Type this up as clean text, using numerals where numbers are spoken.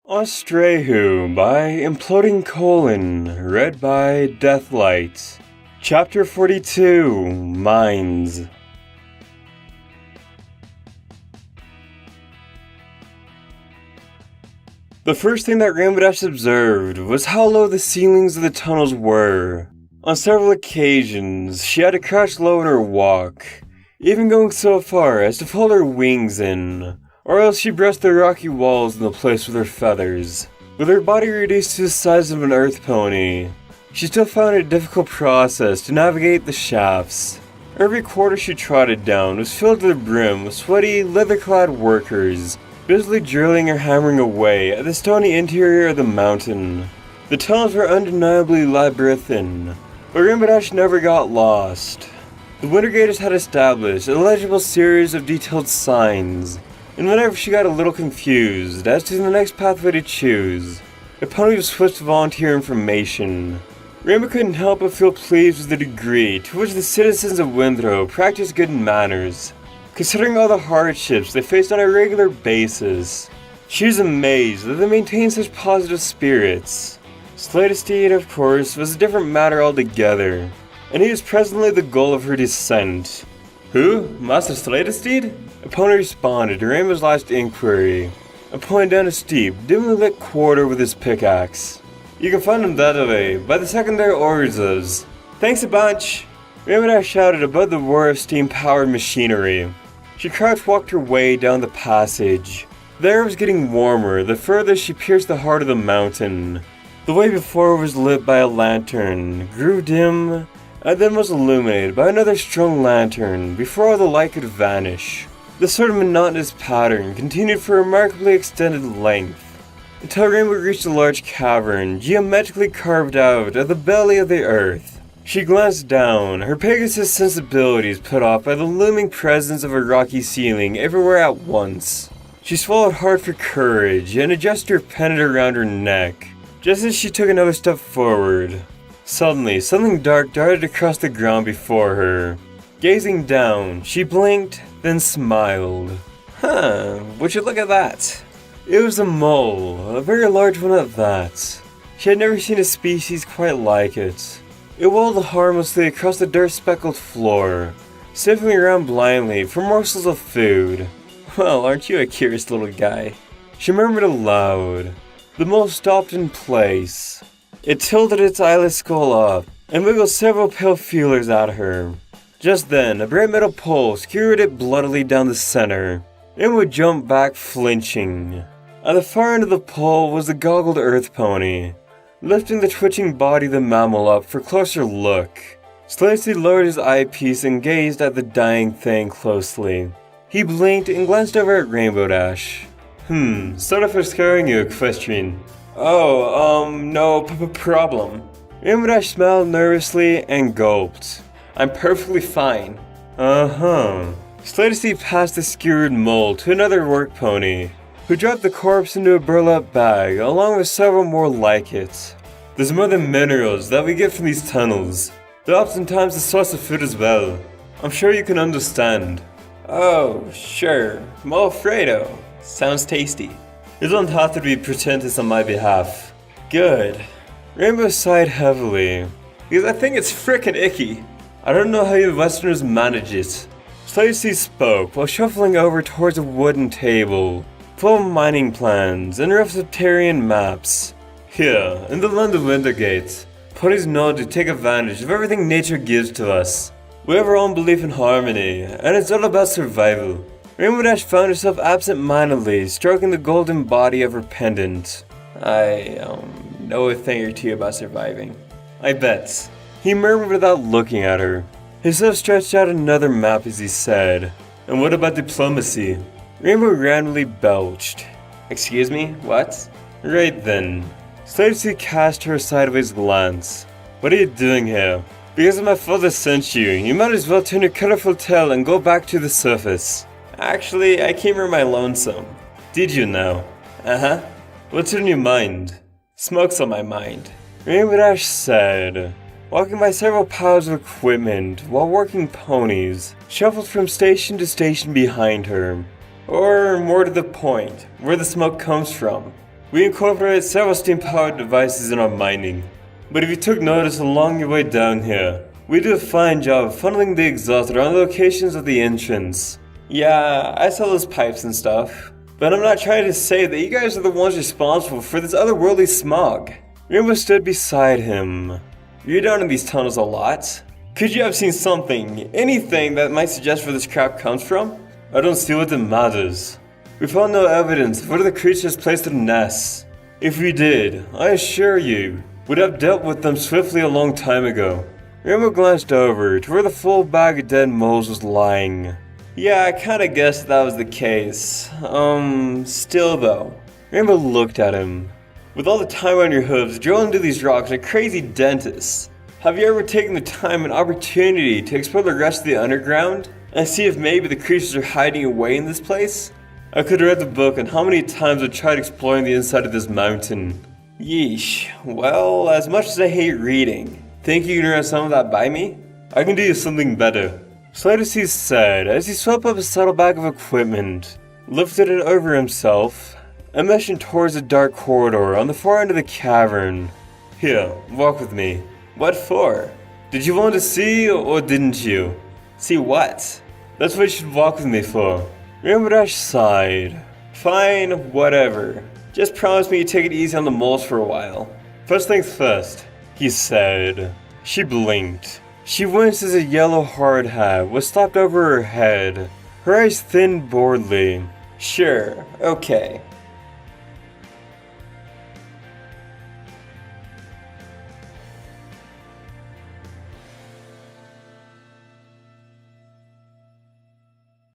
Austraeoh by Imploding Colon, read by Deathlight. Chapter 42, Mines. The first thing that Rainbow Dash observed was how low the ceilings of the tunnels were. On several occasions, she had to crouch low in her walk, even going so far as to fold her wings in, or else she brushed the rocky walls into place with her feathers. With her body reduced to the size of an earth pony, she still found it a difficult process to navigate the shafts. Every quarter she trotted down was filled to the brim with sweaty, leather-clad workers, busily drilling or hammering away at the stony interior of the mountain. The tunnels were undeniably labyrinthine, but Rainbow Dash never got lost. The Winter Gators had established a legible series of detailed signs, and whenever she got a little confused as to the next pathway to choose, the pony was switched to volunteer information. Rainbow couldn't help but feel pleased with the degree to which the citizens of Windrow practiced good manners, considering all the hardships they faced on a regular basis. She was amazed that they maintained such positive spirits. Slatesteed, of course, was a different matter altogether, and he was presently the goal of her descent. "Who? Master Slatesteed?" Epona responded to Rainbow's last inquiry, and pointed down a steep, dimly lit corridor with his pickaxe. "You can find him that way, by the secondary orders. Thanks a bunch!" Rainbow Dash shouted above the roar of steam-powered machinery. She crouch-walked her way down the passage. The air was getting warmer the further she pierced the heart of the mountain. The way before was lit by a lantern, grew dim, and then was illuminated by another strong lantern before all the light could vanish. This sort of monotonous pattern continued for a remarkably extended length, until Rainbow reached a large cavern geometrically carved out of the belly of the earth. She glanced down, her Pegasus sensibilities put off by the looming presence of a rocky ceiling everywhere at once. She swallowed hard for courage and adjusted her pendant around her neck, just as she took another step forward. Suddenly, something dark darted across the ground before her. Gazing down, she blinked, then smiled. Would you look at that? It was a mole, a very large one at that. She had never seen a species quite like it. It waddled harmlessly across the dirt-speckled floor, sniffing around blindly for morsels of food. "Well, aren't you a curious little guy?" she murmured aloud. The mole stopped in place. It tilted its eyeless skull up, and wiggled several pale feelers at her. Just then, a bright metal pole skewered it bloodily down the center. It would jump back, flinching. At the far end of the pole was the goggled earth pony, lifting the twitching body of the mammal up for a closer look. Slatesteed lowered his eyepiece and gazed at the dying thing closely. He blinked and glanced over at Rainbow Dash. Sorry for scaring you, Equestrian." No problem." Rainbow Dash smiled nervously and gulped. "I'm perfectly fine." Slatesteed passed the skewered mole to another work pony, who dropped the corpse into a burlap bag along with several more like it. "There's more than minerals that we get from these tunnels. They're oftentimes a source of food as well. I'm sure you can understand." "Oh, sure. Alfredo. Sounds tasty." "You don't have to be pretentious on my behalf." "Good." Rainbow sighed heavily, "because I think it's frickin' icky. I don't know how you Westerners manage it." Slatesteed spoke while shuffling over towards a wooden table, full of mining plans and rough Septarian maps. "Here, in the land of Wintergate, ponies know to take advantage of everything nature gives to us. We have our own belief in harmony, and it's all about survival." Rainbow Dash found herself absent-mindedly stroking the golden body of her pendant. "I know a thing or two about surviving. I bet," he murmured without looking at her. His lips stretched out another map as he said, "And what about diplomacy?" Rainbow randomly belched. "Excuse me, what?" "Right then." Slatesteed cast her a sideways glance. "What are you doing here? Because my father sent you, you might as well turn your colorful tail and go back to the surface." "Actually, I came here my lonesome." "Did you now?" "Uh-huh. What's in your mind?" "Smoke's on my mind," Rainbow Dash said, walking by several piles of equipment while working ponies shuffled from station to station behind her. "Or more to the point, where the smoke comes from." We incorporate several steam-powered devices in our mining. But if you took notice along your way down here, we do a fine job of funneling the exhaust around the locations of the entrance. Yeah, I saw those pipes and stuff. But I'm not trying to say that you guys are the ones responsible for this otherworldly smog. Rainbow stood beside him. You're down in these tunnels a lot. Could you have seen something, anything that might suggest where this crap comes from? I don't see what it matters. We found no evidence of where the creatures placed their nests. If we did, I assure you, would have dealt with them swiftly a long time ago. Rainbow glanced over to where the full bag of dead moles was lying. Yeah, I kinda guessed that was the case. Still though. Rainbow looked at him. With all the time on your hooves, drilling into these rocks like crazy dentists, have you ever taken the time and opportunity to explore the rest of the underground and see if maybe the creatures are hiding away in this place? I could have read the book on how many times I tried exploring the inside of this mountain. Yeesh. Well, as much as I hate reading, think you can run some of that by me? I can do you something better. Sliderseed said as he swept up a saddlebag of equipment, lifted it over himself, and motioned towards a dark corridor on the far end of the cavern. Here, walk with me. What for? Did you want to see, or didn't you? See what? That's what you should walk with me for. Rainbow Dash sighed. Fine, whatever. Just promise me you take it easy on the moles for a while. First things first, he said. She blinked. She winced as a yellow hard hat was slapped over her head. Her eyes thinned boredly. Sure, okay.